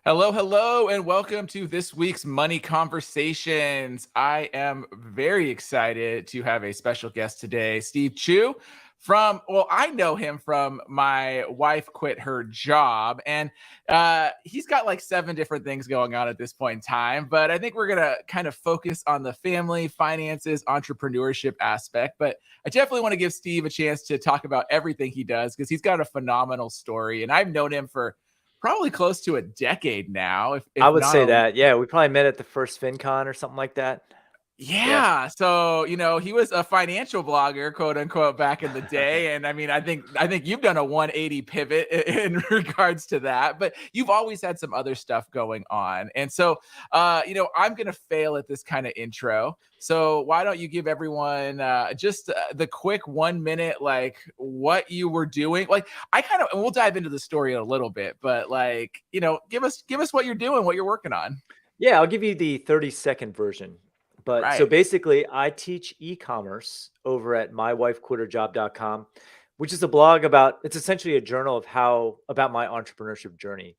Hello, hello, and welcome to this week's Money Conversations. I am very excited to have a special guest today, Steve Chou I know him from my wife quit her job, and he's got like 7 different things going on at this point in time. But I think we're going to kind of focus on the family, finances, entrepreneurship aspect. But I definitely want to give Steve a chance to talk about everything he does because he's got a phenomenal story, and I've known him for probably close to a decade now, if I if would not say a that. Yeah, we probably met at the first FinCon or something like that. Yeah. yeah. So, he was a financial blogger, quote unquote, back in the day. And I mean, I think you've done a 180 pivot in regards to that, but you've always had some other stuff going on. And so, I'm gonna fail at this kind of intro. So why don't you give everyone just the quick 1 minute, like what you were doing? Like and we'll dive into the story a little bit, but like, give us what you're doing, what you're working on. Yeah, I'll give you the 30-second version. But so Right. basically, I teach e-commerce over at mywifequitterjob.com, which is a blog it's essentially a journal about my entrepreneurship journey.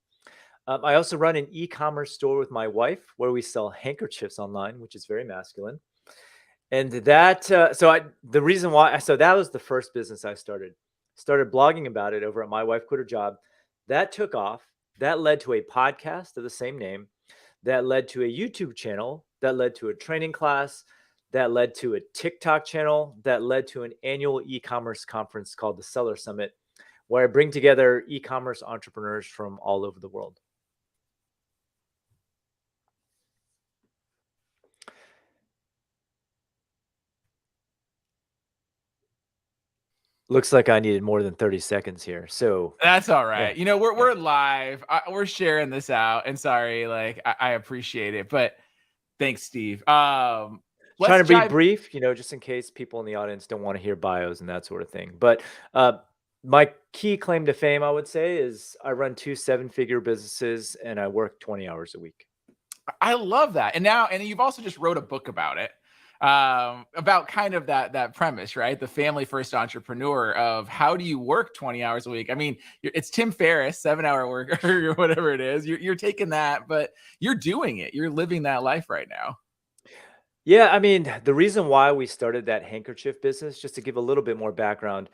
I also run an e-commerce store with my wife where we sell handkerchiefs online, which is very masculine. And the reason why, so that was the first business I started blogging about it over at My Wife Quit Her Job. That took off. That led to a podcast of the same name. That led to a YouTube channel. That led to a training class. That led to a TikTok channel. That led to an annual e-commerce conference called the Seller Summit, where I bring together e-commerce entrepreneurs from all over the world. Looks like I needed more than 30 seconds here. So That's all yeah, right. We're yeah. we're live. We're sharing this out, and sorry, like I appreciate it, but thanks, Steve. Trying Let's to be dive. brief, just in case people in the audience don't want to hear bios and that sort of thing. But uh, my key claim to fame, I would say, is I run 2 7-figure businesses and I work 20 hours a week. I love that, and you've also just wrote a book about it, about kind of that premise, right? The family first entrepreneur of how do you work 20 hours a week? I mean, it's Tim Ferriss, 7 hour work or whatever it is. You're taking that, but you're doing it. You're living that life right now. Yeah, I mean, the reason why we started that handkerchief business, just to give a little bit more background,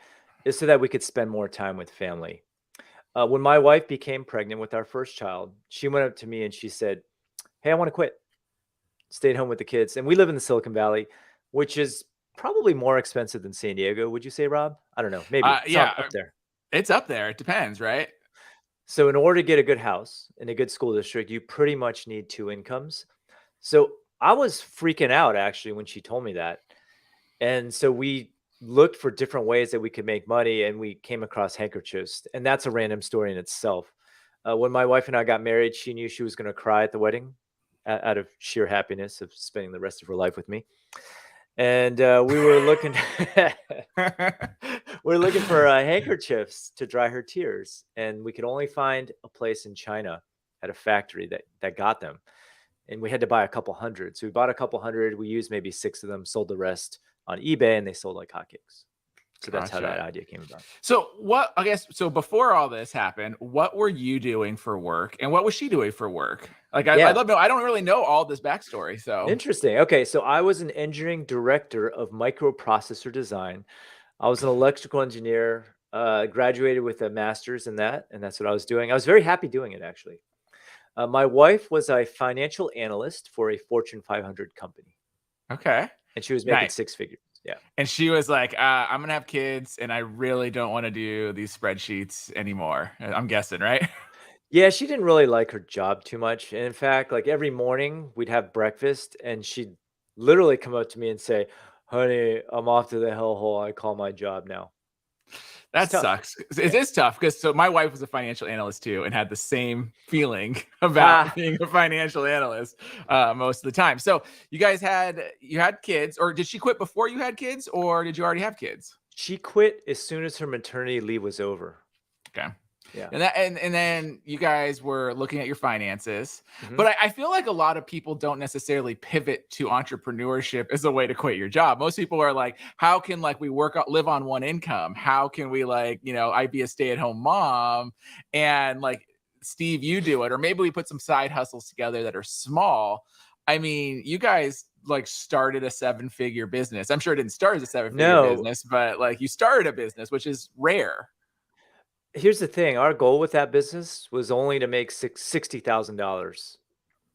is so that we could spend more time with family. When my wife became pregnant with our first child, she went up to me and she said, "Hey, I want to quit." Stayed home with the kids. And we live in the Silicon Valley, which is probably more expensive than San Diego. Would you say, Rob? I don't know. Maybe it's Yeah, not up there. it's up there. It depends, right? So in order to get a good house in a good school district, you pretty much need 2 incomes. So I was freaking out actually when she told me that. And so we looked for different ways that we could make money and we came across handkerchiefs. And that's a random story in itself. When my wife and I got married, she knew she was going to cry at the wedding out of sheer happiness of spending the rest of her life with me. And we were looking, we are looking for handkerchiefs to dry her tears, and we could only find a place in China at a factory that got them, and we had to buy a couple hundred. So we bought a couple hundred. We used maybe 6 of them, sold the rest on eBay, and they sold like hotcakes. So that's how that Gotcha. idea came about. So before all this happened, what were you doing for work and what was she doing for work? Like, I Yeah, love to know. I don't really know all this backstory. So, interesting. Okay, so I was an engineering director of microprocessor design. I was an electrical engineer, graduated with a master's in that, and that's what I was doing. I was very happy doing it, actually. My wife was a financial analyst for a Fortune 500 company, okay. and she was making Nice. 6 figures. Yeah. And she was like, I'm going to have kids and I really don't want to do these spreadsheets anymore. I'm guessing, right? Yeah, she didn't really like her job too much. And in fact, like every morning we'd have breakfast and she'd literally come up to me and say, "Honey, I'm off to the hellhole. I call my job now." It's That tough. sucks. It Yeah. is tough because my wife was a financial analyst too and had the same feeling about Ha. being a financial analyst most of the time. So you had kids, or did she quit before you had kids, or did you already have kids? She quit as soon as her maternity leave was over. Okay. Yeah. And then you guys were looking at your finances, Hmm. but I feel like a lot of people don't necessarily pivot to entrepreneurship as a way to quit your job. Most people are like, how can like we live on one income? How can we like, I be a stay-at-home mom and like Steve, you do it, or maybe we put some side hustles together that are small. I mean, you guys like started a 7-figure business. I'm sure it didn't start as a 7-figure No, business, but like you started a business, which is rare. here's the thing. Our goal with that business was only to make $60,000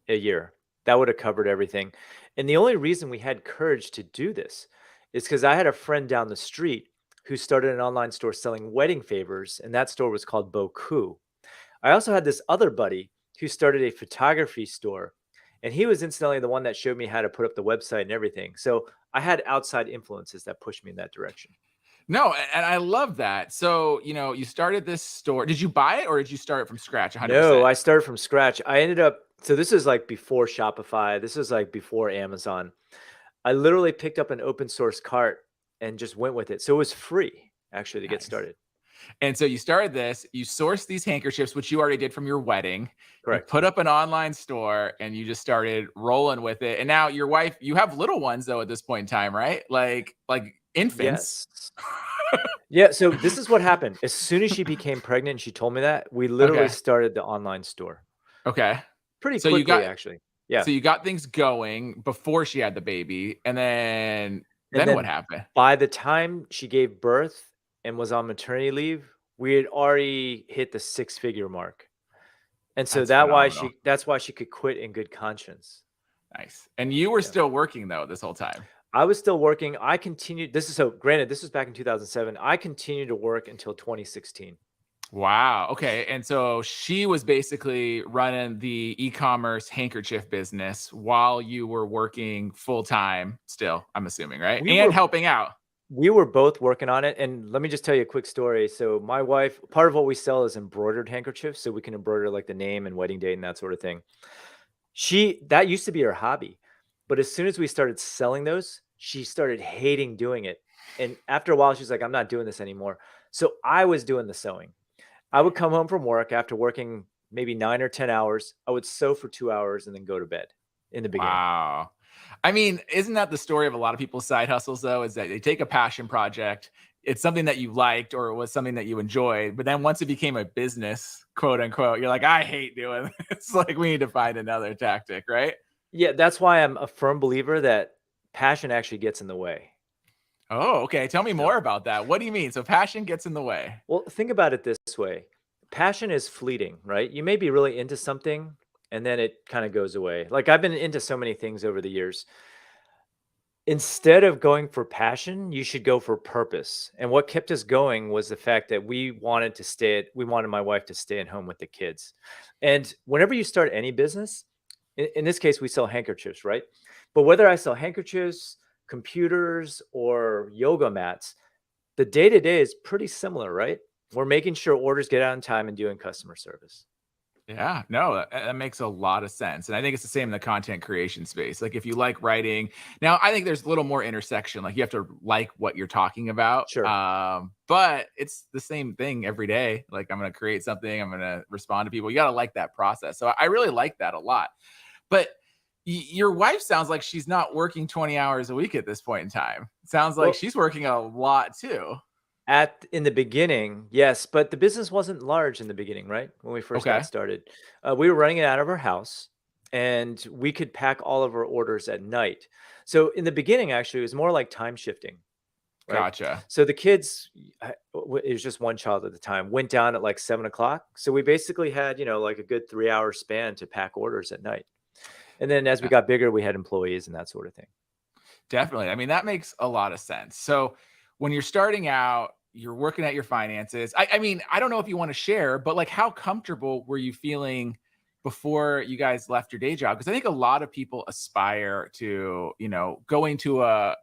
a year. That would have covered everything. And the only reason we had courage to do this is because I had a friend down the street who started an online store selling wedding favors, and that store was called Boku. I also had this other buddy who started a photography store, and he was incidentally the one that showed me how to put up the website and everything. So I had outside influences that pushed me in that direction. No, and I love that. So, you started this store. Did you buy it or did you start it from scratch No, 100%? I started from scratch. I ended up, so this is like before Shopify, this is like before Amazon. I literally picked up an open source cart and just went with it. So it was free actually to get Nice. started. And so you started this, you sourced these handkerchiefs, which you already did from your wedding. You Correct. put up an online store and you just started rolling with it. And now your wife, you have little ones though at this point in time, right? Like infants. Yes. Yeah. So this is what happened. As soon as she became pregnant, she told me that we literally Okay. started the online store Okay. pretty So you quickly, got actually. Yeah. so you got things going before she had the baby. And then And then what then happened? by the time she gave birth and was on maternity leave, we had already hit the 6-figure mark. And so That's phenomenal. that's why she could quit in good conscience. Nice. And you were Yeah. still working though this whole time. I was still working. I continued. This is so granted, this was back in 2007. I continued to work until 2016. Wow. Okay. And so she was basically running the e-commerce handkerchief business while you were working full time still, I'm assuming, right? We And were helping out. we were both working on it. And let me just tell you a quick story. So my wife, part of what we sell is embroidered handkerchiefs. So we can embroider like the name and wedding date and that sort of thing. That used to be her hobby. But as soon as we started selling those, she started hating doing it. And after a while, she's like, I'm not doing this anymore. So I was doing the sewing. I would come home from work after working maybe 9 or 10 hours. I would sew for 2 hours and then go to bed in the beginning. Wow. I mean, isn't that the story of a lot of people's side hustles though? Is that they take a passion project, it's something that you liked or it was something that you enjoyed, but then once it became a business, quote unquote, you're like, I hate doing this. It's like we need to find another tactic, right? Yeah, that's why I'm a firm believer that passion actually gets in the way. Oh, okay. Tell me So, more about that. What do you mean? So passion gets in the way. well, think about it this way. Passion is fleeting, right? You may be really into something and then it kind of goes away. Like I've been into so many things over the years. Instead of going for passion, you should go for purpose. And what kept us going was the fact that we wanted my wife to stay at home with the kids. And whenever you start any business, in this case, we sell handkerchiefs, right? But whether I sell handkerchiefs, computers, or yoga mats, the day to day is pretty similar, right? We're making sure orders get out in time and doing customer service. Yeah, no, that makes a lot of sense. And I think it's the same in the content creation space. Like if you like writing, now I think there's a little more intersection. Like you have to like what you're talking about. Sure. But it's the same thing every day. Like I'm going to create something, I'm going to respond to people. You got to like that process. So I really like that a lot. But your wife sounds like she's not working 20 hours a week at this point in time. Sounds like Well, she's working a lot too. in the beginning, yes, but the business wasn't large in the beginning, right? When we first Okay. got started, we were running it out of our house, and we could pack all of our orders at night. So in the beginning, actually, it was more like time shifting, right? Gotcha. So the kids, it was just one child at the time, went down at like 7 o'clock. So we basically had, like a good 3 hour span to pack orders at night. And then as we got bigger, we had employees and that sort of thing. Definitely. I mean, that makes a lot of sense. So when you're starting out, you're working at your finances. I mean, I don't know if you want to share, but like how comfortable were you feeling before you guys left your day job? Because I think a lot of people aspire to, going to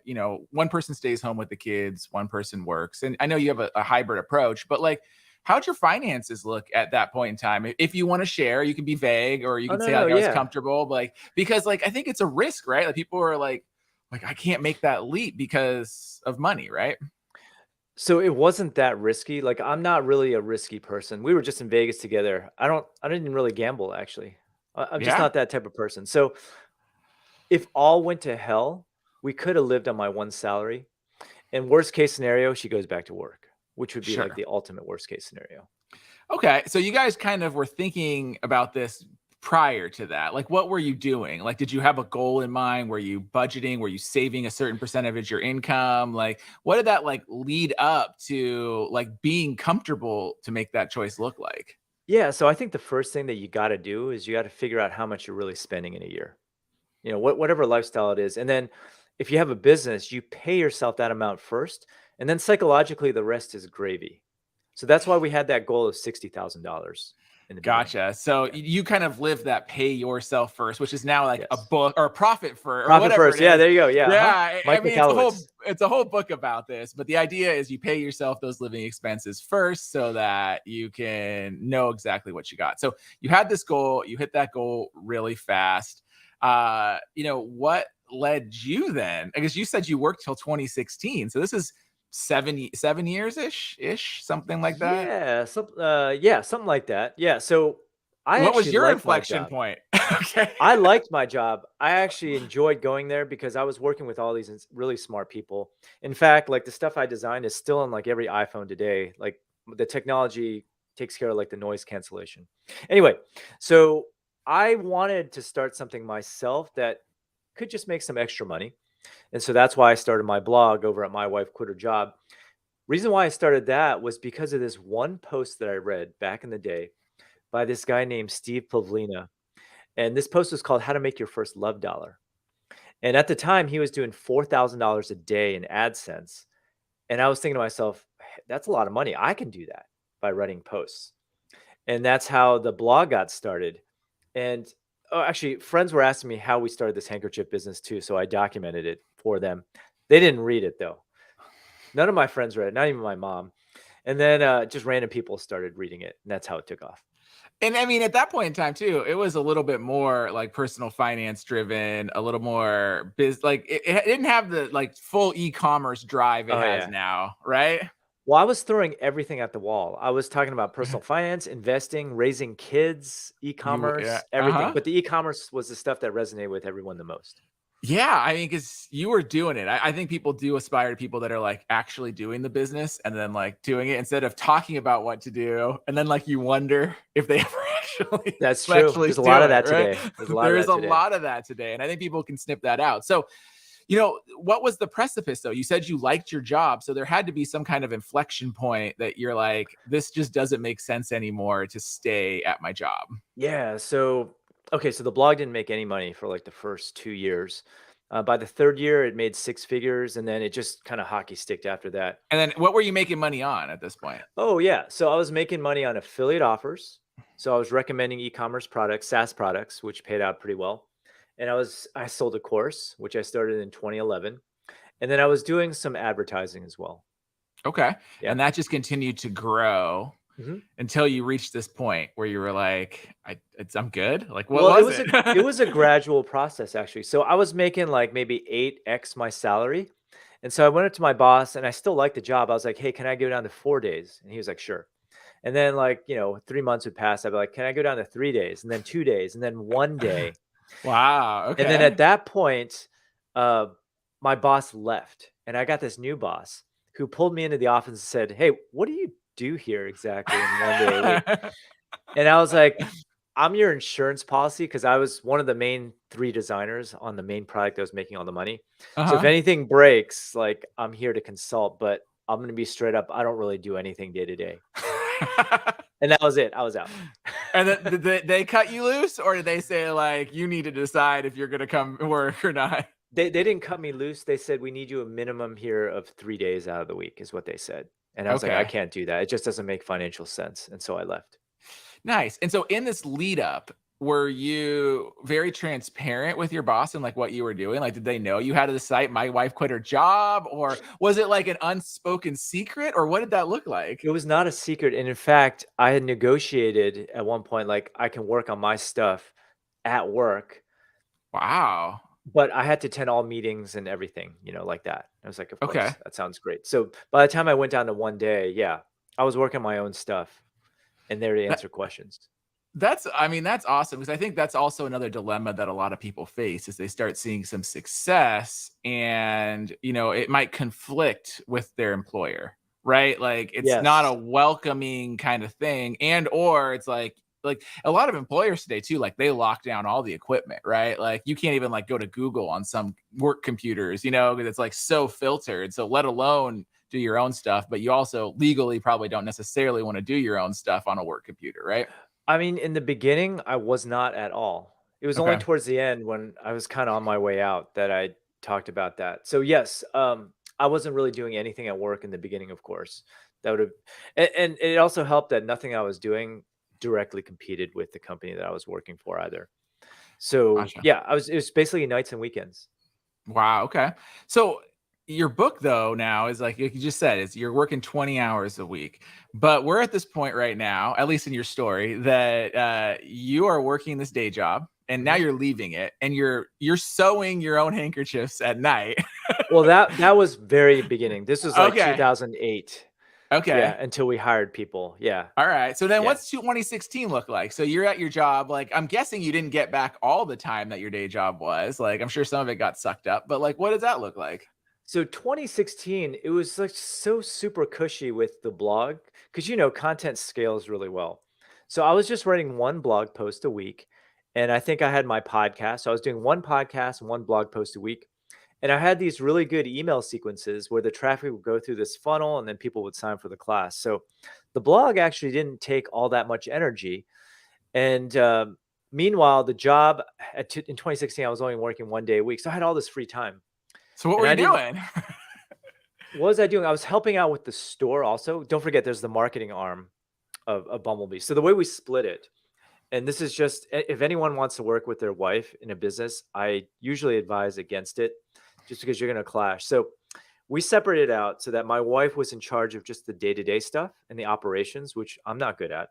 one person stays home with the kids, one person works. And I know you have a hybrid approach, but like, how'd your finances look at that point in time? If you want to share, you can be vague or you Oh, can no, say no, like I was yeah. comfortable, but like because like I think it's a risk, right? Like people are like I can't make that leap because of money, right? So it wasn't that risky. Like I'm not really a risky person. We were just in Vegas together. I didn't really gamble actually. I'm just Yeah, not that type of person. So if all went to hell, we could have lived on my one salary. And worst case scenario, she goes back to work, which would be like sure. the ultimate worst case scenario. Okay. So you guys kind of were thinking about this prior to that. Like, what were you doing? Like, did you have a goal in mind? Were you budgeting? Were you saving a certain percentage of your income? Like, what did that like lead up to like being comfortable to make that choice look like? Yeah, so I think the first thing that you got to do is you got to figure out how much you're really spending in a year. Whatever lifestyle it is. And then if you have a business, you pay yourself that amount first, and then psychologically the rest is gravy. So that's why we had that goal of $60,000 in the beginning. Gotcha. So Yeah. you kind of live that pay yourself first, which is now like a Yes. book or profit for or Profit whatever first. it Yeah, is. there you go. Yeah. Uh-huh. Yeah, I Mike mean Michalowicz. it's a whole book about this, but the idea is you pay yourself those living expenses first so that you can know exactly what you got. So you had this goal, you hit that goal really fast. What led you then? I guess you said you worked till 2016. So this is 7 years ish, something like that. Yeah, something like that. Yeah. So I What was actually your liked my inflection job. point? Okay. I liked my job. I actually enjoyed going there because I was working with all these really smart people. In fact, like the stuff I designed is still on like every iPhone today. Like the technology takes care of like the noise cancellation. Anyway, so I wanted to start something myself that could just make some extra money. And so that's why I started my blog over at My Wife Quit Her Job. Reason why I started that was because of this one post that I read back in the day by this guy named Steve Pavlina. And this post was called How to Make Your First Love Dollar. And at the time, he was doing $4,000 a day in AdSense. And I was thinking to myself, "Hey, that's a lot of money. I can do that by writing posts." And that's how the blog got started. And actually, friends were asking me how we started this handkerchief business too. So I documented it for them. They didn't read it though. None of my friends read it, not even my mom. And then just random people started reading it. And that's how it took off. And I mean, at that point in time too, it was a little bit more like personal finance driven, a little more like it didn't have the like full e-commerce drive it Oh, has yeah. now, right? Well, I was throwing everything at the wall. I was talking about personal finance, investing, raising kids, Yeah, e-commerce, everything. uh-huh. But the e-commerce was the stuff that resonated with everyone the most. Yeah, I mean, because you were doing it. I think people do aspire to people that are like actually doing the business and then like doing it instead of talking about what to do. And then like you wonder if they ever actually That's true. actually There's a lot do of it, that right? today. There's a lot of There is that a today. lot of that today. And I think people can snip that out. So, what was the precipice though? You said you liked your job. So there had to be some kind of inflection point that you're like, this just doesn't make sense anymore to stay at my job. Yeah. So, okay. So the blog didn't make any money for like the first 2 years. By the third year, it made six figures, and then it just kind of hockey sticked after that. And then what were you making money on at this point? Oh, yeah. So I was making money on affiliate offers. So I was recommending e-commerce products, SaaS products, which paid out pretty well. And I sold a course, which I started in 2011. And then I was doing some advertising as well. Okay. Yeah. And that just continued to grow Mhm. until you reached this point where you were like, I'm good. Like, what Well, was it it? was a gradual process actually. So I was making like maybe 8x my salary. And so I went up to my boss and I still liked the job. I was like, "Hey, can I go down to 4 days?" And he was like, "Sure." And then like, 3 months would pass. I'd be like, "Can I go down to 3 days?" And then 2 days and then one day. Wow. And then at Okay. that point, uh, my boss left, and I got this new boss who pulled me into the office and said, "Hey, what do you do here exactly in one day a week?" And I was like, "I'm your insurance policy," because I was one of the main three designers on the main product that was making all the money. So if Uh-huh. anything breaks, like I'm here to consult, but I'm gonna be straight up. I don't really do anything day to day. And that was it. I was out. And then did they cut you loose, or did they say like you need to decide if you're gonna come work or not? They didn't cut me loose. They said, "We need you a minimum here of 3 days out of the week," is what they said. And I was like, "I Okay. can't do that. It just doesn't make financial sense." And so I left. Nice. And so in this lead up, were you very transparent with your boss and like what you were doing? Like, did they know you had the site, My Wife Quit Her Job? Or was it like an unspoken secret? Or what did that look like? It was not a secret. And in fact, I had negotiated at one point, like, I can work on my stuff at work, Wow. but I had to attend all meetings and everything, like that. I was like, of Okay. course, that sounds great. So by the time I went down to one day, yeah, I was working my own stuff and there to That, answer questions. I mean, that's awesome because I think that's also another dilemma that a lot of people face is they start seeing some success and, it might conflict with their employer. right? Like it's not a Yes. welcoming kind of thing. And or it's like a lot of employers today too, like they lock down all the equipment, right? Like you can't even like go to Google on some work computers, because it's like so filtered. So let alone do your own stuff, but you also legally probably don't necessarily want to do your own stuff on a work computer, right? I mean, in the beginning, I was not at all. It was only Okay. towards the end when I was kind of on my way out that I talked about that. So yes, I wasn't really doing anything at work in the beginning, of course. That would have, and it also helped that nothing I was doing directly competed with the company that I was working for either. So Gotcha. yeah, it was basically nights and weekends. Wow. Okay. So your book though now is like you just said, is you're working 20 hours a week. But we're at this point right now, at least in your story, that you are working this day job and now Mhm. you're leaving it and you're sewing your own handkerchiefs at night. Well, that was very beginning. This was like Okay. 2008. Yeah, Okay. until we hired people. Yeah. All right. So then Yeah. what's 2016 look like? So you're at your job. Like, I'm guessing you didn't get back all the time that your day job was. Like, I'm sure some of it got sucked up, but like, what does that look like? So 2016, it was like so super cushy with the blog because content scales really well. So I was just writing one blog post a week, and I think I had my podcast. So I was doing one podcast and one blog post a week, and I had these really good email sequences where the traffic would go through this funnel, and then people would sign for the class. So the blog actually didn't take all that much energy. And meanwhile, the job in 2016, I was only working 1 day a week, so I had all this free time, So what and were I you didn't doing? what was I doing? I was helping out with the store also. Don't forget, there's the marketing arm of Bumblebee. So the way we split it, and this is just if anyone wants to work with their wife in a business, I usually advise against it just because you're going to clash. So we separated out so that my wife was in charge of just the day-to-day stuff and the operations, which I'm not good at.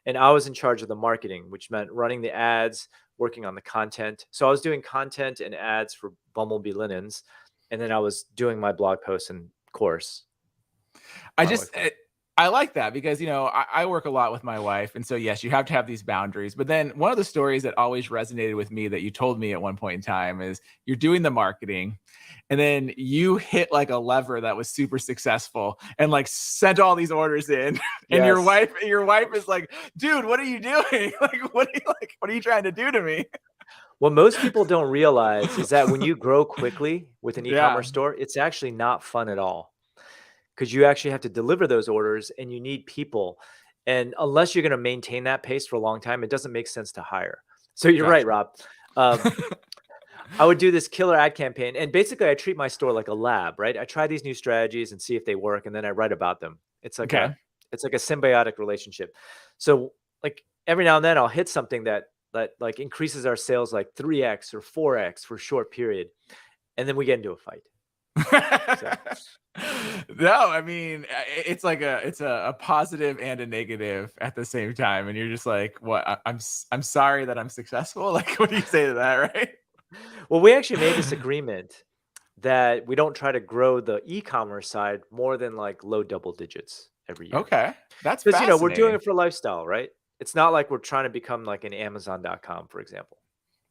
And I was in charge of the marketing, which meant running the ads, working on the content. So I was doing content and ads for Bumblebee Linens, and then I was doing my blog posts and course I for my just wife. I like that because I work a lot with my wife, and so yes, you have to have these boundaries. But then one of the stories that always resonated with me that you told me at one point in time is you're doing the marketing, and then you hit like a lever that was super successful and like sent all these orders in, and Yes. your wife is like, "Dude, what are you doing? What are you trying to do to me?" What most people don't realize is that when you grow quickly with an Yeah, e-commerce store, it's actually not fun at all because you actually have to deliver those orders and you need people. And unless you're going to maintain that pace for a long time, it doesn't make sense to hire. So you're right, gotcha. Rob. Um, I would do this killer ad campaign, and basically, I treat my store like a lab, right? I try these new strategies and see if they work, and then I write about them. Okay. It's like a symbiotic relationship. So, like every now and then, I'll hit something that like increases our sales like 3x or 4x for a short period, and then we get into a fight. So, No, I mean, it's a positive and a negative at the same time, and you're just like, what? I'm sorry that I'm successful. Like, what do you say to that, right? well, we actually made this agreement that we don't try to grow the e-commerce side more than like low double digits every year. Okay, that's Because, we're doing fascinating. it for lifestyle, right? It's not like we're trying to become like an Amazon.com, for example.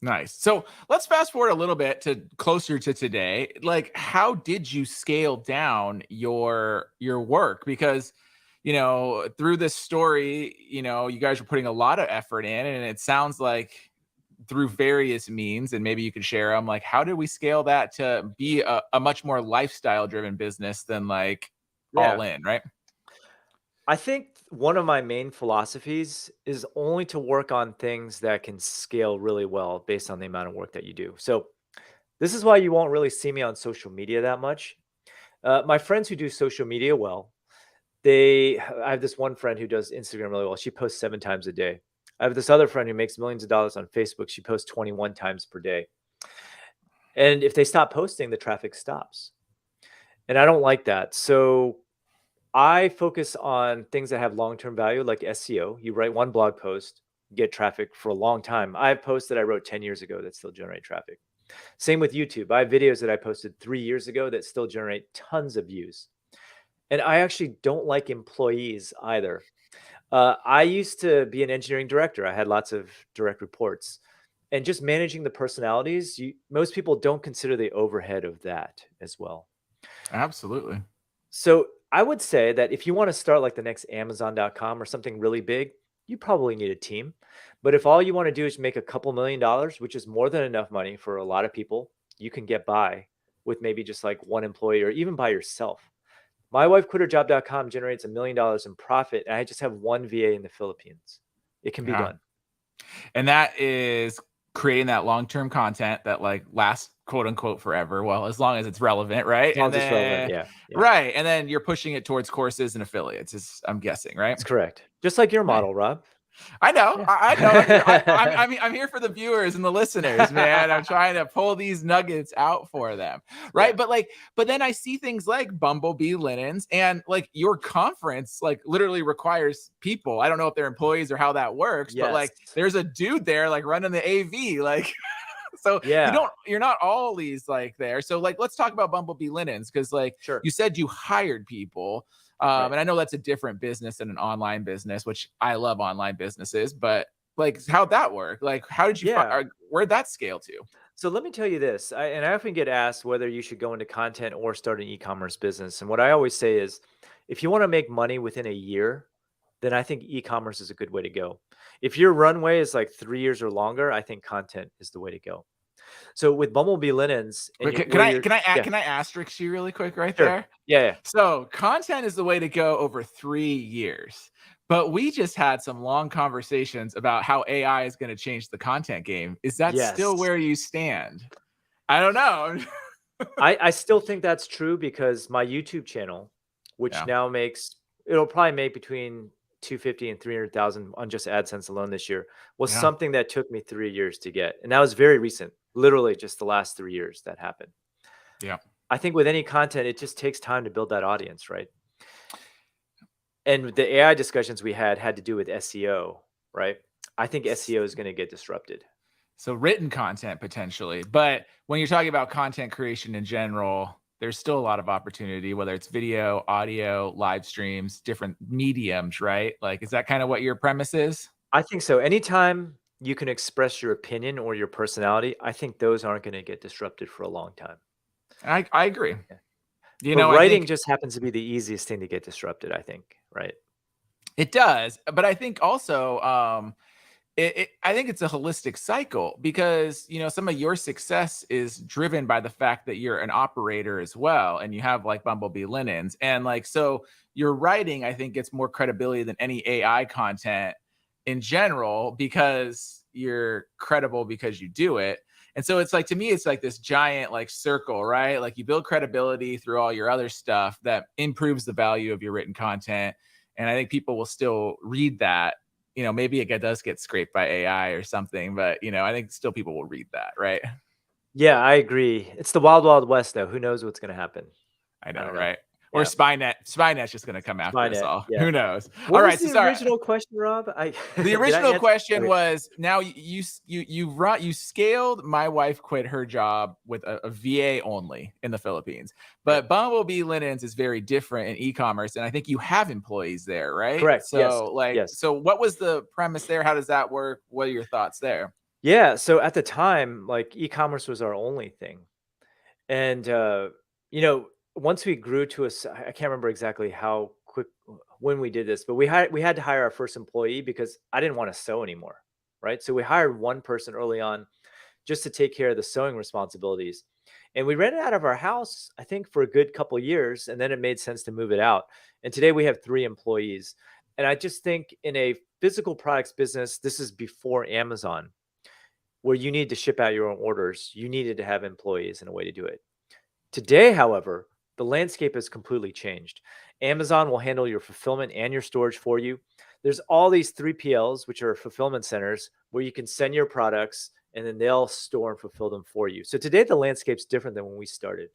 Nice. So let's fast forward a little bit to closer to today. Like, how did you scale down your work? Because through this story, you guys were putting a lot of effort in, and it sounds like through various means, and maybe you could share them. Like, how did we scale that to be a much more lifestyle driven business than like all Yeah. in, right? I think one of my main philosophies is only to work on things that can scale really well based on the amount of work that you do. So, this is why you won't really see me on social media that much. My friends who do social media well, I have this one friend who does Instagram really well. She posts 7 times a day. I have this other friend who makes millions of dollars on Facebook. She posts 21 times per day. And if they stop posting, the traffic stops. And I don't like that. So I focus on things that have long-term value, like SEO. You write one blog post, get traffic for a long time. I have posts that I wrote 10 years ago that still generate traffic. Same with YouTube. I have videos that I posted 3 years ago that still generate tons of views. And I actually don't like employees either. I used to be an engineering director. I had lots of direct reports. And just managing the personalities, most people don't consider the overhead of that as well. Absolutely. So I would say that if you want to start like the next Amazon.com or something really big, you probably need a team. But if all you want to do is make a couple $1 million, which is more than enough money for a lot of people, you can get by with maybe just like one employee or even by yourself. My wife quit her job.com generates $1 million in profit, and I just have one VA in the Philippines. It can be Yeah. done. And that is creating that long-term content that like lasts quote unquote forever. Well, as long as it's relevant, right? As long And as it's relevant. then Yeah. Yeah. right. And then you're pushing it towards courses and affiliates, is I'm guessing, right? That's correct. Just like your Nice. model, Rob. I know, Yeah. I know. I'm here. I'm here for the viewers and the listeners, man. I'm trying to pull these nuggets out for them, right? Yeah. But then I see things like Bumblebee Linens, and like your conference, like literally requires people. I don't know if they're employees or how that works, but like Yes. there's a dude there like running the AV, like. So Yeah. you're not always like there. So like, let's talk about Bumblebee Linens, because like Sure. you said you hired people. Right. And I know that's a different business than an online business, which I love online businesses, but like, how'd that work? Like, how did you Yeah. where'd that scale to? So let me tell you this, I often get asked whether you should go into content or start an e-commerce business. And what I always say is, if you want to make money within a year, then I think e-commerce is a good way to go. If your runway is like 3 years or longer, I think content is the way to go. So with Bumblebee Linens and Wait, yeah, can I asterisk you really quick right sure. there? Yeah. So content is the way to go over 3 years. But we just had some long conversations about how AI is going to change the content game. Is that still Yes. where you stand? I don't know. I still think that's true because my YouTube channel, which Yeah. now it'll probably make between 250 and 300,000 on just AdSense alone this year, was Yeah. something that took me 3 years to get. And that was very recent, literally just the last 3 years that happened. Yeah. I think with any content, it just takes time to build that audience, right? And the AI discussions we had to do with SEO, right? I think SEO is going to get disrupted. So written content potentially, but when you're talking about content creation in general, there's still a lot of opportunity, whether it's video, audio, live streams, different mediums, right? Like, is that kind of what your premise is? I think so. Anytime you can express your opinion or your personality, I think those aren't going to get disrupted for a long time. I agree. Yeah. You But know, I writing think just happens to be the easiest thing to get disrupted, I think, right? it does, but I think also I think it's a holistic cycle, because you know some of your success is driven by the fact that you're an operator as well, and you have like Bumblebee Linens, and like so your writing I think gets more credibility than any AI content in general, because you're credible because you do it. And so it's like, to me it's like this giant like circle, right? Like you build credibility through all your other stuff that improves the value of your written content, and I think people will still read that. You know, maybe it does get scraped by AI or something, but you know, I think still people will read that, right? Yeah, I agree. It's the wild, wild west, though. Who knows what's going to happen? I I know, don't know. right? Or Yeah. Spynet's just going to come after us Spynet. all. Yeah. Who knows? What All was right, so the sorry. original question, Rob? The Did I original answer? question Okay. was, now you scaled My Wife Quit Her Job with a VA only in the Philippines, but Right. Bumblebee Linens is very different in e-commerce, and I think you have employees there, right? Correct. Yes. So like, Yes. so what was the premise there? How does that work? What are your thoughts there? Yeah. So at the time, like e-commerce was our only thing. And you know, once we grew to I can't remember exactly how quick when we did this, but we had to hire our first employee because I didn't want to sew anymore, right? So we hired one person early on just to take care of the sewing responsibilities. And we rented out of our house, I think, for a good couple of years, and then it made sense to move it out. And today we have 3 employees. And I just think in a physical products business, this is before Amazon, where you need to ship out your own orders. You needed to have employees and a way to do it. Today, however, the landscape has completely changed. Amazon will handle your fulfillment and your storage for you. There's all these 3PLs, which are fulfillment centers, where you can send your products and then they'll store and fulfill them for you. So today, the landscape's different than when we started.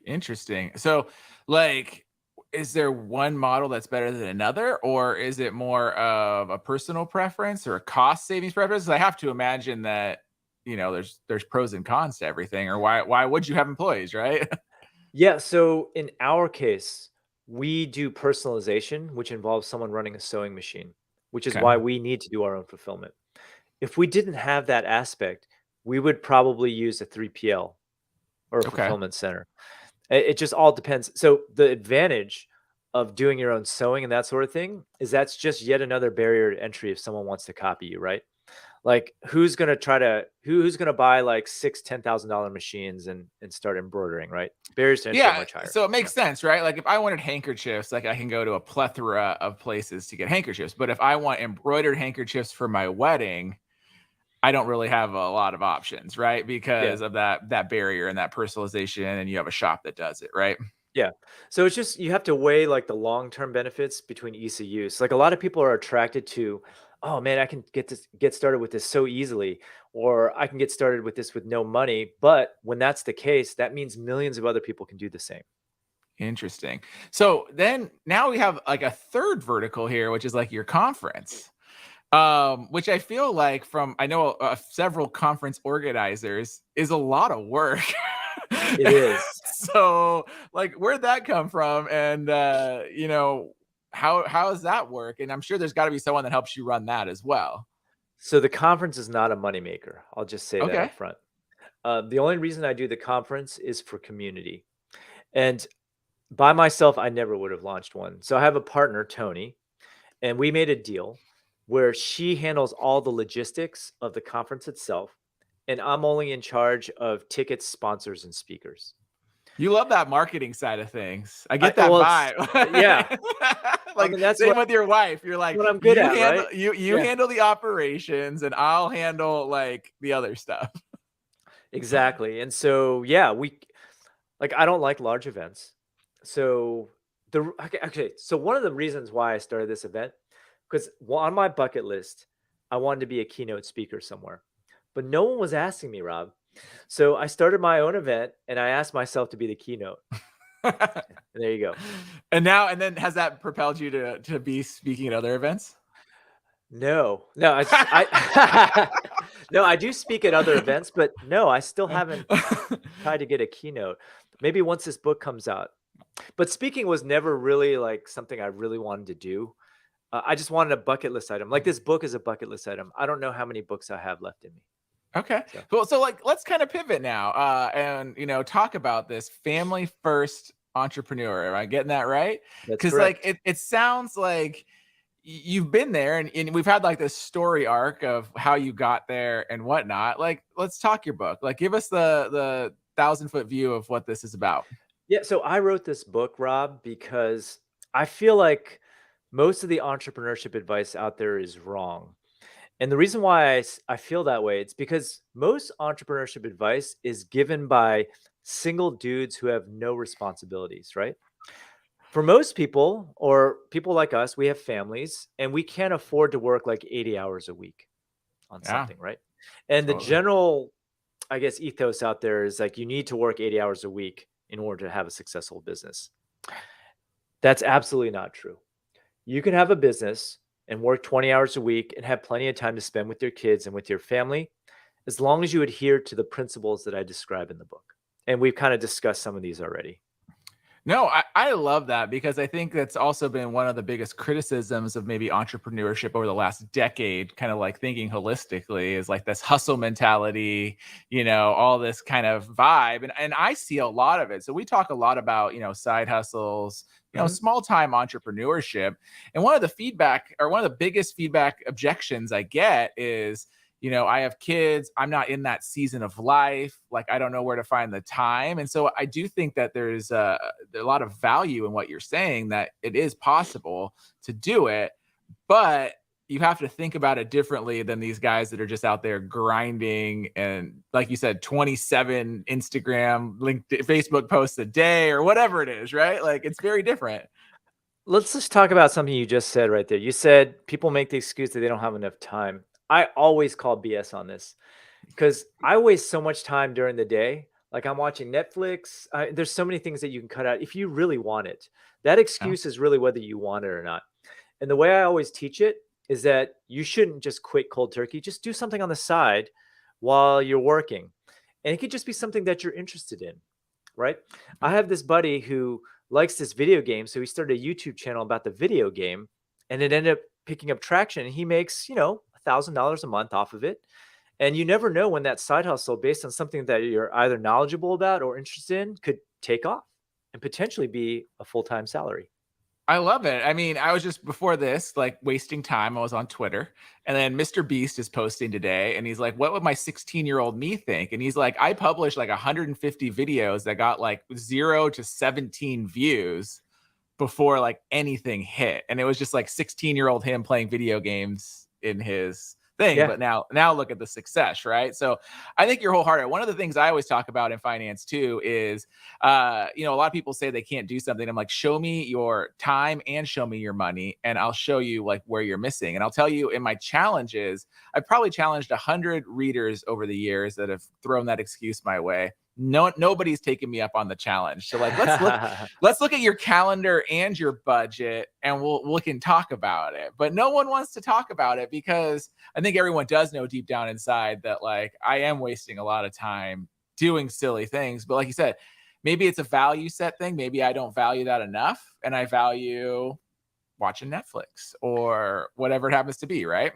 Interesting. So, like, is there one model that's better than another, or is it more of a personal preference or a cost savings preference? I have to imagine that, you know, there's pros and cons to everything, or why would you have employees, right? Yeah. So in our case, we do personalization, which involves someone running a sewing machine, which is Okay. why we need to do our own fulfillment. If we didn't have that aspect, we would probably use a 3PL or a Okay. fulfillment center. It just all depends. So the advantage of doing your own sewing and that sort of thing is that's just yet another barrier to entry if someone wants to copy you, right? Like who's gonna buy like $10,000 machines and start embroidering, right? Barriers to entry are Yeah, much higher. so it Yeah. makes sense, right? Like if I wanted handkerchiefs, like I can go to a plethora of places to get handkerchiefs. But if I want embroidered handkerchiefs for my wedding, I don't really have a lot of options, right? Yeah. Because of that barrier and that personalization, and you have a shop that does it, right? Yeah. So it's just you have to weigh like the long-term benefits between ease of use. Like a lot of people are attracted to, oh man, I can get started with this so easily, or I can get started with this with no money. But when that's the case, that means millions of other people can do the same. Interesting. So then now we have like a third vertical here, which is like your conference. Which I feel like from I know several conference organizers is a lot of work. It is. So, like, where'd that come from? And how does that work? And I'm sure there's got to be someone that helps you run that as well. So the conference is not a moneymaker. I'll just say that Okay. up front. The only reason I do the conference is for community. And by myself, I never would have launched one. So I have a partner, Tony, and we made a deal where she handles all the logistics of the conference itself, and I'm only in charge of tickets, sponsors, and speakers. You love that marketing side of things. I I get that well, yeah. vibe. I Like mean, that's same with your wife. You're like, what I'm good you at, handle right? you Yeah, handle the operations and I'll handle like the other stuff. exactly. And so, yeah, I don't like large events. So so one of the reasons why I started this event, because on my bucket list, I wanted to be a keynote speaker somewhere, but no one was asking me, Rob. So I started my own event and I asked myself to be the keynote. And there you go. And then has that propelled you to be speaking at other events? No, no, no, I do speak at other events, but no, I still haven't tried to get a keynote. Maybe once this book comes out. But speaking was never really like something I really wanted to do. I just wanted a bucket list item. Like this book is a bucket list item. I don't know how many books I have left in me. Okay. So Well, so like let's kind of pivot now and talk about this family first entrepreneur. Am I getting that right? that's Because like correct. it sounds like you've been there and we've had like this story arc of how you got there and whatnot. Like, let's talk your book. Like, give us the 1,000-foot view of what this is about. Yeah, so I wrote this book, Rob, because I feel like most of the entrepreneurship advice out there is wrong. And the reason why I feel that way, it's because most entrepreneurship advice is given by single dudes who have no responsibilities, right? For most people or people like us, we have families and we can't afford to work like 80 hours a week on Yeah, something, right? And the totally. general, I guess, ethos out there is like you need to work 80 hours a week in order to have a successful business. That's absolutely not true. You can have a business and work 20 hours a week and have plenty of time to spend with your kids and with your family, as long as you adhere to the principles that I describe in the book. And we've kind of discussed some of these already. No, I love that because I think that's also been one of the biggest criticisms of maybe entrepreneurship over the last decade, kind of like thinking holistically is like this hustle mentality, all this kind of vibe. And I see a lot of it. So we talk a lot about, side hustles, Mhm. small time entrepreneurship. And one of the feedback or one of the biggest feedback objections I get is, I have kids. I'm not in that season of life. Like, I don't know where to find the time. And so I do think that there's a lot of value in what you're saying, that it is possible to do it, but you have to think about it differently than these guys that are just out there grinding. And like you said, 27 Instagram, LinkedIn, Facebook posts a day or whatever it is, right? Like it's very different. Let's just talk about something you just said right there. You said people make the excuse that they don't have enough time. I always call BS on this because I waste so much time during the day. Like I'm watching Netflix. There's so many things that you can cut out if you really want it. That Yeah. excuse is really whether you want it or not. And the way I always teach it is that you shouldn't just quit cold turkey. Just do something on the side while you're working. And it could just be something that you're interested in, right? I have this buddy who likes this video game. So he started a YouTube channel about the video game and it ended up picking up traction. And he makes, $1,000 a month off of it. And you never know when that side hustle based on something that you're either knowledgeable about or interested in could take off and potentially be a full-time salary. I love it. I mean, I was just before this, like wasting time. I was on Twitter, and then Mr. Beast is posting today, and he's like, "What would my 16-year-old me think?" And he's like, "I published like 150 videos that got like 0 to 17 views before like anything hit, and it was just like 16-year-old him playing video games in his thing. Yeah. But now look at the success, right? So I think you're wholehearted. One of the things I always talk about in finance too is a lot of people say they can't do something. I'm like, show me your time and show me your money, and I'll show you like where you're missing. And I'll tell you, in my challenges, I've probably challenged 100 readers over the years that have thrown that excuse my way. Nobody's taken me up on the challenge. So like, let's look at your calendar and your budget, and we can talk about it. But no one wants to talk about it because I think everyone does know deep down inside that like I am wasting a lot of time doing silly things. But like you said, maybe it's a value set thing. Maybe I don't value that enough, and I value watching Netflix or whatever it happens to be, right?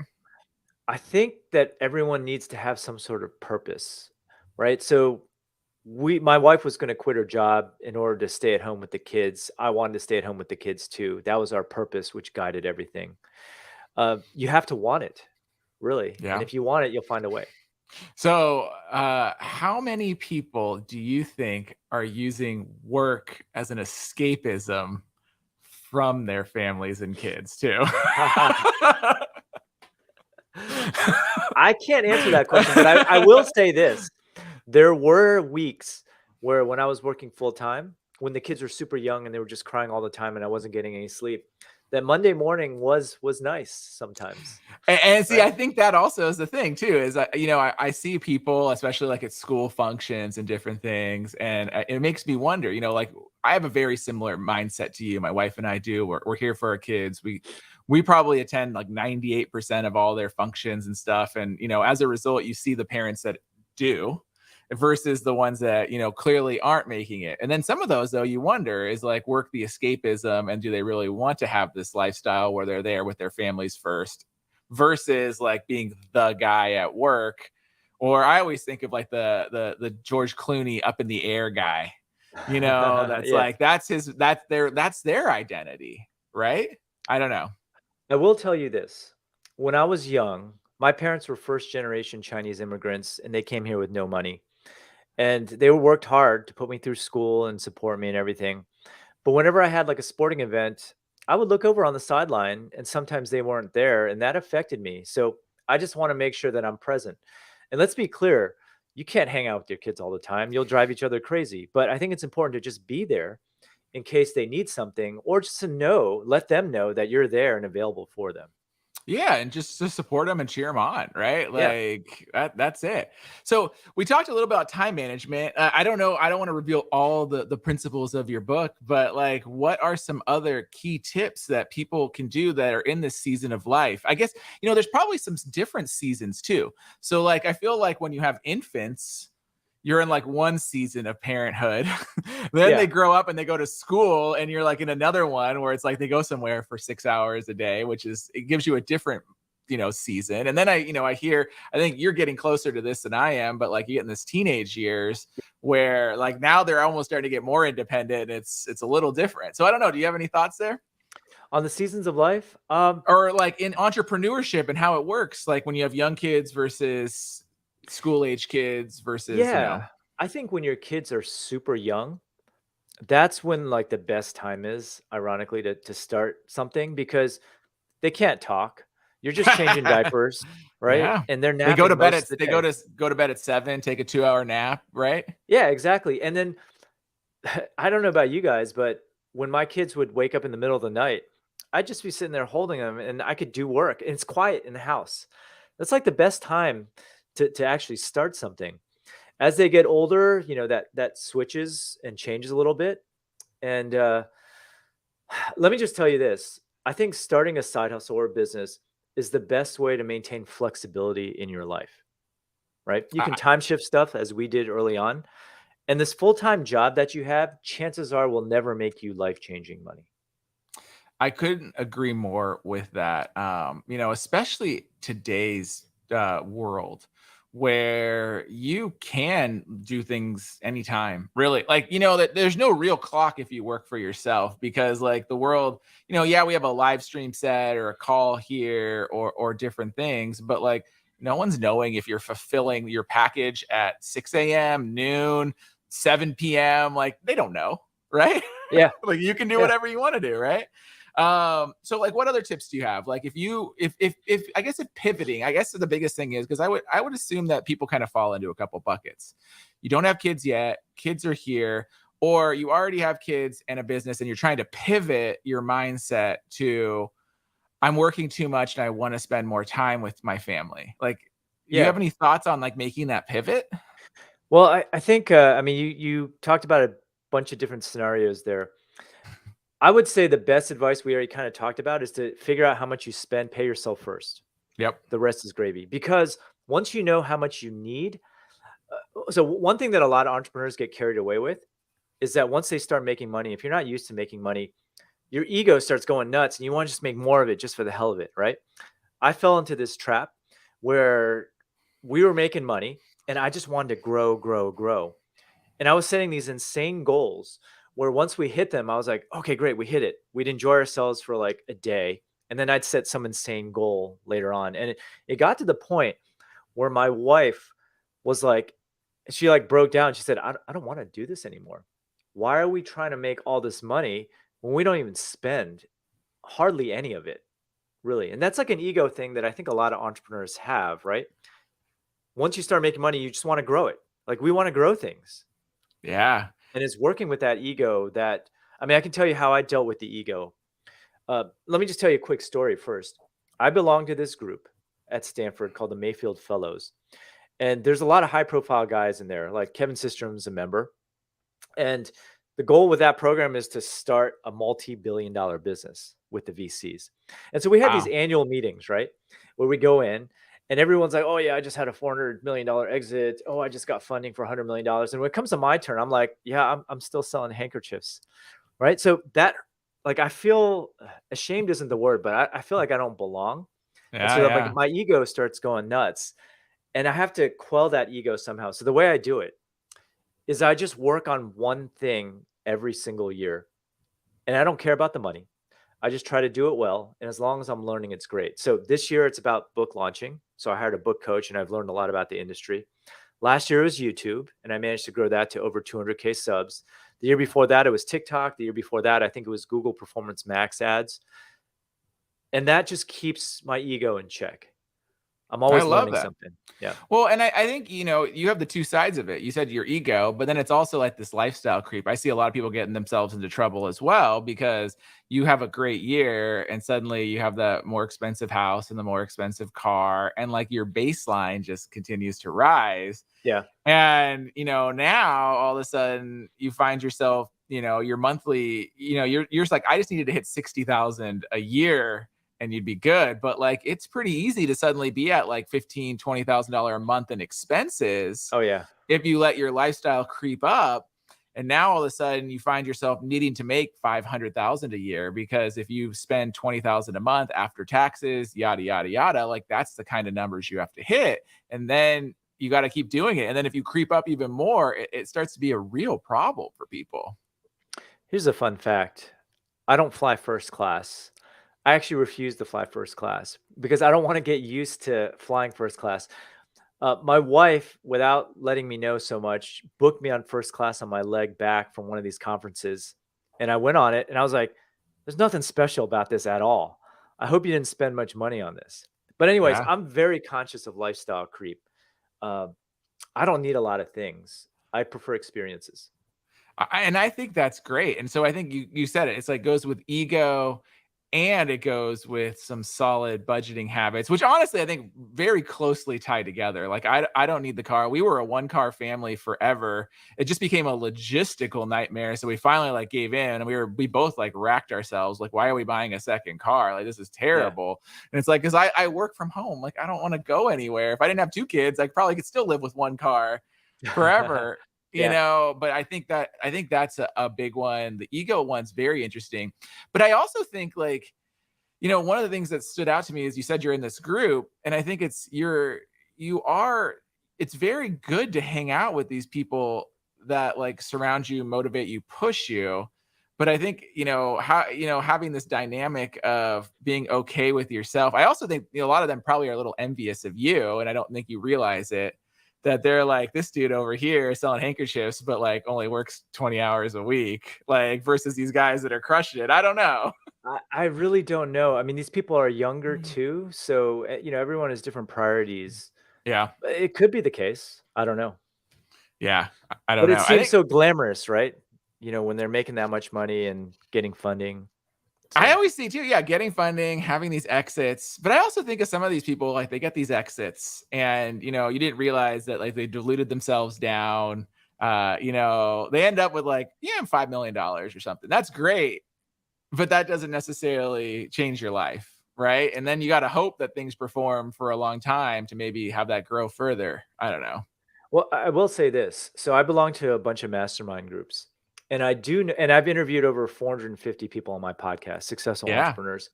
I think that everyone needs to have some sort of purpose, right? So my wife was going to quit her job in order to stay at home with the kids. I wanted to stay at home with the kids too. That was our purpose, which guided everything. You have to want it, really. And Yeah. if you want it, you'll find a way. So, how many people do you think are using work as an escapism from their families and kids too? I can't answer that question, but I will say this. There were weeks where when I was working full time, when the kids were super young and they were just crying all the time and I wasn't getting any sleep, that Monday morning was nice sometimes. And see, Right? I think that also is the thing too, is I see people, especially like at school functions and different things, and it makes me wonder, like I have a very similar mindset to you. My wife and I do. We're here for our kids. We probably attend like 98% of all their functions and stuff. And, as a result, you see the parents that do versus the ones that, clearly aren't making it. And then some of those, though, you wonder is like work the escapism, and do they really want to have this lifestyle where they're there with their families first versus like being the guy at work? Or I always think of like the George Clooney up in the air guy, that's Yeah. like that's their identity, right? I don't know. I will tell you this. When I was young, my parents were first generation Chinese immigrants and they came here with no money. And they worked hard to put me through school and support me and everything. But whenever I had like a sporting event, I would look over on the sideline and sometimes they weren't there and that affected me. So I just want to make sure that I'm present. And let's be clear, you can't hang out with your kids all the time. You'll drive each other crazy. But I think it's important to just be there in case they need something, or just to let them know that you're there and available for them. Yeah, and just to support them and cheer them on, right? Yeah. Like that's it. So we talked a little about time management. I don't know. I don't want to reveal all the principles of your book, but like, what are some other key tips that people can do that are in this season of life? I guess there's probably some different seasons too. So like, I feel like when you have infants, you're in like one season of parenthood. Then Yeah. they grow up and they go to school, and you're like in another one where it's like they go somewhere for 6 hours a day, it gives you a different, season. And then I think you're getting closer to this than I am, but like you get in this teenage years where like now they're almost starting to get more independent. It's a little different. So I don't know. Do you have any thoughts there? On the seasons of life, Or like in entrepreneurship and how it works, like when you have young kids versus school age kids versus, yeah, I think when your kids are super young, that's when like the best time is, ironically, to start something because they can't talk. You're just changing diapers, right? Yeah. And they're They go to napping bed most at of the they day. go to bed at 7, take a 2-hour nap, right? Yeah, exactly. And then I don't know about you guys, but when my kids would wake up in the middle of the night, I'd just be sitting there holding them and I could do work and it's quiet in the house. That's like the best time to actually start something. As they get older, that switches and changes a little bit. And let me just tell you this. I think starting a side hustle or business is the best way to maintain flexibility in your life, right? You can I time shift stuff as we did early on. And this full-time job that you have, chances are will never make you life-changing money. I couldn't agree more with that. Especially today's world where you can do things anytime, really. Like, that there's no real clock if you work for yourself, because like the world, yeah, we have a live stream set or a call here or different things, but like no one's knowing if you're fulfilling your package at 6 a.m., noon, 7 p.m. Like they don't know, right? Yeah. Like you can do Yeah. whatever you want to do, right? So like what other tips do you have? Like if I guess if pivoting, I guess the biggest thing is, because I would assume that people kind of fall into a couple buckets. You don't have kids yet, kids are here, or you already have kids and a business and you're trying to pivot your mindset to, I'm working too much and I want to spend more time with my family. Like, do you have any thoughts on like making that pivot? Well, I think, I mean, you talked about a bunch of different scenarios there. I would say the best advice we already kind of talked about is to figure out how much you spend, pay yourself first. Yep. The rest is gravy. Because once you know how much you need, so one thing that a lot of entrepreneurs get carried away with is that once they start making money, if you're not used to making money, your ego starts going nuts and you want to just make more of it just for the hell of it, right? I fell into this trap where we were making money and I just wanted to grow, grow, grow. And I was setting these insane goals where once we hit them, I was like, okay, great, we hit it. We'd enjoy ourselves for like a day. And then I'd set some insane goal later on. And it got to the point where my wife was like, she like broke down. She said, I don't want to do this anymore. Why are we trying to make all this money when we don't even spend hardly any of it, really? And that's like an ego thing that I think a lot of entrepreneurs have, right? Once you start making money, you just want to grow it. Like we want to grow things. Yeah. And it's working with that ego that, I mean, I can tell you how I dealt with the ego. Let me just tell you a quick story first. I belong to this group at Stanford called the Mayfield Fellows. And there's a lot of high profile guys in there, like Kevin Systrom's a member. And the goal with that program is to start a multi-billion-dollar business with the VCs. And so we had these annual meetings, right? Where we go in and everyone's like, oh yeah, I just had a $400 million exit. Oh, I just got funding for $100 million. And when it comes to my turn, I'm like, yeah, I'm still selling handkerchiefs, right? So that, like, I feel ashamed isn't the word, but I feel like I don't belong. And so like my ego starts going nuts and I have to quell that ego somehow. So the way I do it is I just work on one thing every single year and I don't care about the money. I just try to do it well. And as long as I'm learning, it's great. So this year it's about book launching. So I hired a book coach and I've learned a lot about the industry. Last year it was YouTube and I managed to grow that to over 200K subs. The year before that, it was TikTok. The year before that, I think it was Google Performance Max ads. And that just keeps my ego in check. I'm always learning something. Yeah. Well, and I think, you have the two sides of it. You said your ego, but then it's also like this lifestyle creep. I see a lot of people getting themselves into trouble as well because you have a great year and suddenly you have the more expensive house and the more expensive car and like your baseline just continues to rise. Yeah. And, now all of a sudden you find yourself, your monthly, you're just like, I just needed to hit 60,000 a year and you'd be good. But like, it's pretty easy to suddenly be at like $15,000, $20,000 a month in expenses. Oh yeah. If you let your lifestyle creep up. And now all of a sudden you find yourself needing to make 500,000 a year, because if you spend 20,000 a month after taxes, yada, yada, yada, like that's the kind of numbers you have to hit. And then you got to keep doing it. And then if you creep up even more, it starts to be a real problem for people. Here's a fun fact. I don't fly first class. I actually refuse to fly first class because I don't want to get used to flying first class. My wife, without letting me know so much, booked me on first class on my leg back from one of these conferences. And I went on it and I was like, there's nothing special about this at all. I hope you didn't spend much money on this. But anyways, I'm very conscious of lifestyle creep. I don't need a lot of things. I prefer experiences. And I think that's great. And so I think you said it. It's like goes with ego and it goes with some solid budgeting habits, which honestly I think very closely tie together. Like I don't need the car. We were a one car family forever. It just became a logistical nightmare. So we finally like gave in and we both like racked ourselves. Like, why are we buying a second car? Like, this is terrible. Yeah. And it's like, cause I work from home. Like, I don't want to go anywhere. If I didn't have two kids, I probably could still live with one car forever. But I think that's a big one. The ego one's very interesting. But I also think like, one of the things that stood out to me is you said you're in this group, and I think it's you are it's very good to hang out with these people that like surround you, motivate you, push you. But I think, having this dynamic of being okay with yourself. I also think a lot of them probably are a little envious of you, and I don't think you realize it, that they're like, this dude over here selling handkerchiefs, but like only works 20 hours a week, like versus these guys that are crushing it. I don't know. I really don't know. I mean, these people are younger too, so everyone has different priorities. Yeah. It could be the case. I don't know. Yeah. I don't But it know. I seems think so glamorous, right? When they're making that much money and getting funding. I So always see too, yeah, getting funding, having these exits. But I also think of some of these people, like they get these exits and, you didn't realize that like they diluted themselves down. They end up with like, $5 million or something. That's great. But that doesn't necessarily change your life. Right. And then you got to hope that things perform for a long time to maybe have that grow further. I don't know. well, I will say this. So I belong to a bunch of mastermind groups. And and I've interviewed over 450 people on my podcast, successful Yeah. entrepreneurs.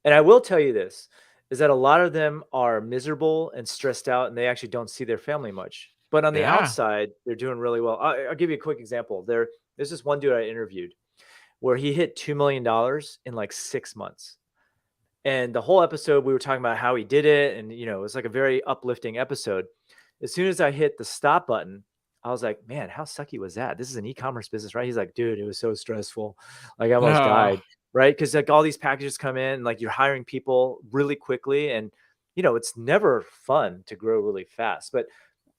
And I will tell you this is that a lot of them are miserable and stressed out, and they actually don't see their family much. But on the Yeah. outside, they're doing really well. I'll give you a quick example. There's this one dude I interviewed where he hit $2 million in like 6 months. And the whole episode, we were talking about how he did it. And, it was like a very uplifting episode. As soon as I hit the stop button, I was like, man, how sucky was that? This is an e-commerce business, right? He's like, dude, it was so stressful. Like I almost Oh, died, right? Because like all these packages come in, like you're hiring people really quickly. And, it's never fun to grow really fast, but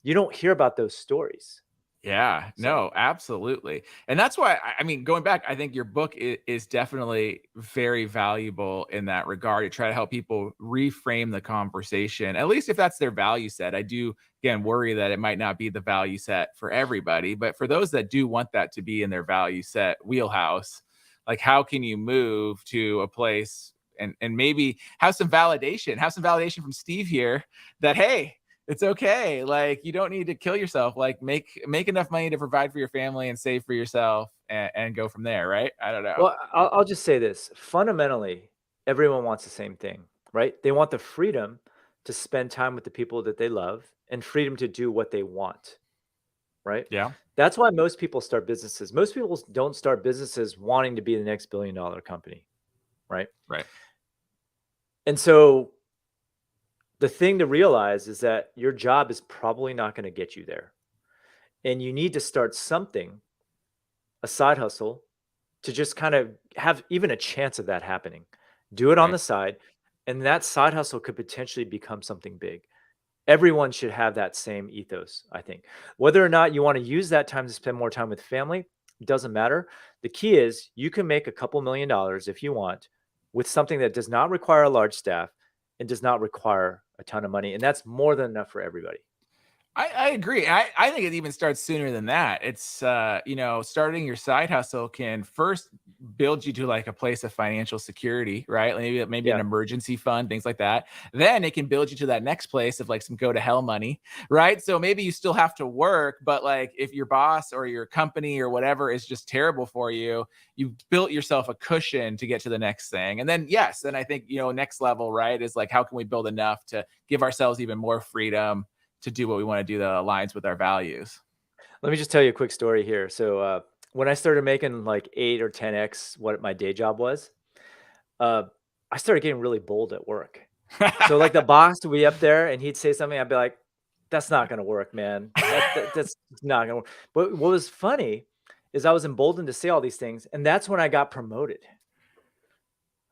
you don't hear about those stories. yeah, So no, absolutely. And that's why, I mean, going back, I think your book is definitely very valuable in that regard to try to help people reframe the conversation, at least if that's their value set. I do, again, worry that it might not be the value set for everybody, but for those that do want that to be in their value set wheelhouse, like how can you move to a place and maybe have some validation from Steve here that, hey, it's okay. Like you don't need to kill yourself. Like make enough money to provide for your family and save for yourself and go from there. Right. I don't know. Well, I'll just say this. Fundamentally, everyone wants the same thing, right? They want the freedom to spend time with the people that they love and freedom to do what they want, right? Yeah. That's why most people start businesses. Most people don't start businesses wanting to be the next billion-dollar company, right? Right. And so the thing to realize is that your job is probably not going to get you there. And you need to start something, a side hustle, to just kind of have even a chance of that happening. Do it on Right. the side, and that side hustle could potentially become something big. Everyone should have that same ethos, I think. Whether or not you want to use that time to spend more time with family, doesn't matter. The key is you can make a couple $1,000,000 if you want with something that does not require a large staff and does not require a ton of money. And that's more than enough for everybody. I agree. I think it even starts sooner than that. It's starting your side hustle can first build you to like a place of financial security, right? Maybe an Yeah. emergency fund, things like that. Then it can build you to that next place of like some go to hell money, right? So maybe you still have to work, but like if your boss or your company or whatever is just terrible for you, you've built yourself a cushion to get to the next thing. And then then I think, next level, right, is like how can we build enough to give ourselves even more freedom to do what we want to do that aligns with our values. Let me just tell you a quick story here. So when I started making like 8 or 10x what my day job was, uh, I started getting really bold at work. So like the boss would be up there and he'd say something, I'd be like, that's not going to work, man. That's not going to work. But what was funny is I was emboldened to say all these things. And that's when I got promoted,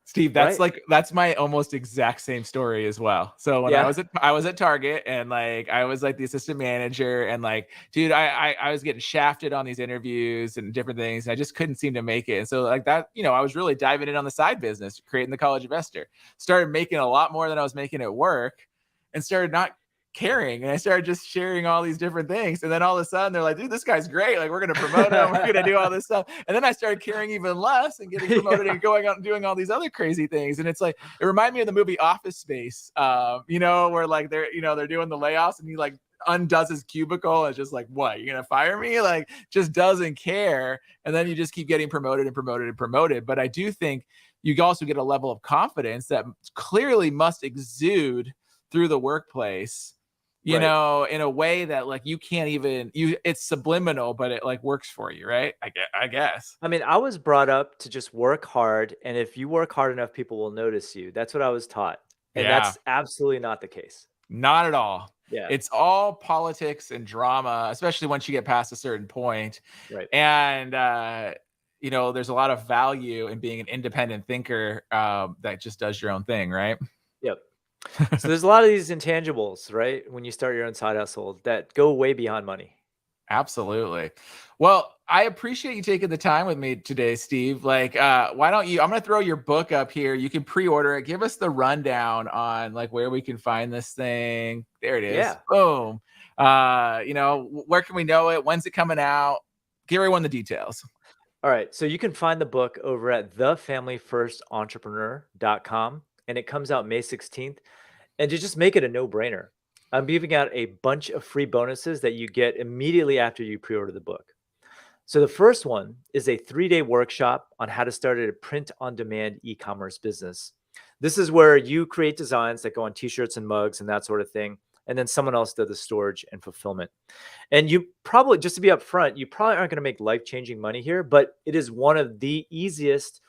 Steve, right? that's my almost exact same story as well. So when Yeah. I was at Target and like I was like the assistant manager and like, dude, I was getting shafted on these interviews and different things. And I just couldn't seem to make it. And so like that, I was really diving in on the side business, creating the college investor, started making a lot more than I was making at work and started not caring. And I started just sharing all these different things. And then all of a sudden they're like, dude, this guy's great. Like we're going to promote him. We're going to do all this stuff. And then I started caring even less and getting promoted Yeah. and going out and doing all these other crazy things. And it's like, it reminded me of the movie Office Space, where like they're doing the layoffs and he like undoes his cubicle and just like, what, you're going to fire me? Like just doesn't care. And then you just keep getting promoted and promoted and promoted. But I do think you also get a level of confidence that clearly must exude through the workplace you know, in a way that like you can't even it's subliminal, but it like works for you, right? I guess. I mean, I was brought up to just work hard, and if you work hard enough, people will notice you. That's what I was taught, and Yeah. that's absolutely not the case. Not at all. Yeah, It's all politics and drama, especially once you get past a certain point. right. And you know, there's a lot of value in being an independent thinker that just does your own thing, right? Yep. So there's a lot of these intangibles, right? When you start your own side hustle that go way beyond money. Absolutely. Well, I appreciate you taking the time with me today, Steve. Like, why don't you? I'm going to throw your book up here. You can pre-order it. Give us the rundown on like where we can find this thing. There it is. Yeah. Boom. You know, where can we know it? When's it coming out? Give everyone the details. All right. So you can find the book over at thefamilyfirstentrepreneur.com, and it comes out May 16th. And to just make it a no-brainer, I'm giving out a bunch of free bonuses that you get immediately after you pre-order the book. So the first one is a 3-day workshop on how to start a print-on-demand e-commerce business. This is where you create designs that go on t-shirts and mugs and that sort of thing, and then someone else does the storage and fulfillment. And you probably, just to be upfront, you probably aren't going to make life-changing money here, but it is one of the easiest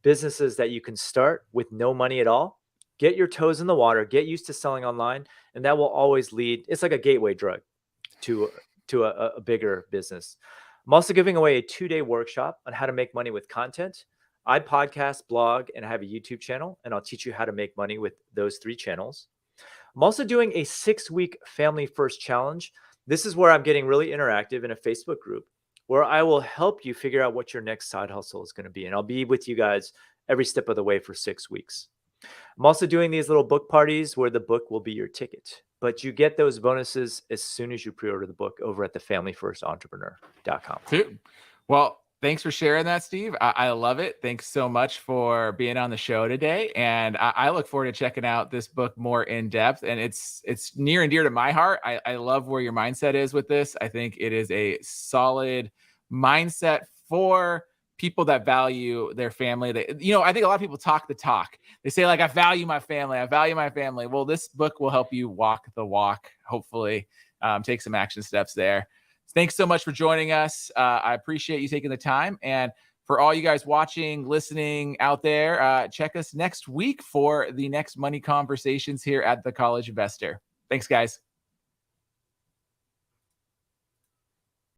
businesses that you can start with no money at all. Get your toes in the water, get used to selling online, and that will always lead. It's like a gateway drug to a bigger business. I'm also giving away a 2-day workshop on how to make money with content. I podcast, blog, and I have a YouTube channel, and I'll teach you how to make money with those 3 channels. I'm also doing a 6-week Family First Challenge. This is where I'm getting really interactive in a Facebook group where I will help you figure out what your next side hustle is going to be. And I'll be with you guys every step of the way for 6 weeks. I'm also doing these little book parties where the book will be your ticket, but you get those bonuses as soon as you pre-order the book over at thefamilyfirstentrepreneur.com. Dude. Well, thanks for sharing that, Steve. I love it. Thanks so much for being on the show today. And I look forward to checking out this book more in depth. And it's near and dear to my heart. I love where your mindset is with this. I think it is a solid mindset for people that value their family. You know, I think a lot of people talk the talk. They say like, I value my family. I value my family. Well, this book will help you walk the walk, hopefully, take some action steps there. Thanks so much for joining us. I appreciate you taking the time. And for all you guys watching, listening out there, check us next week for the next money conversations here at The College Investor. Thanks, guys.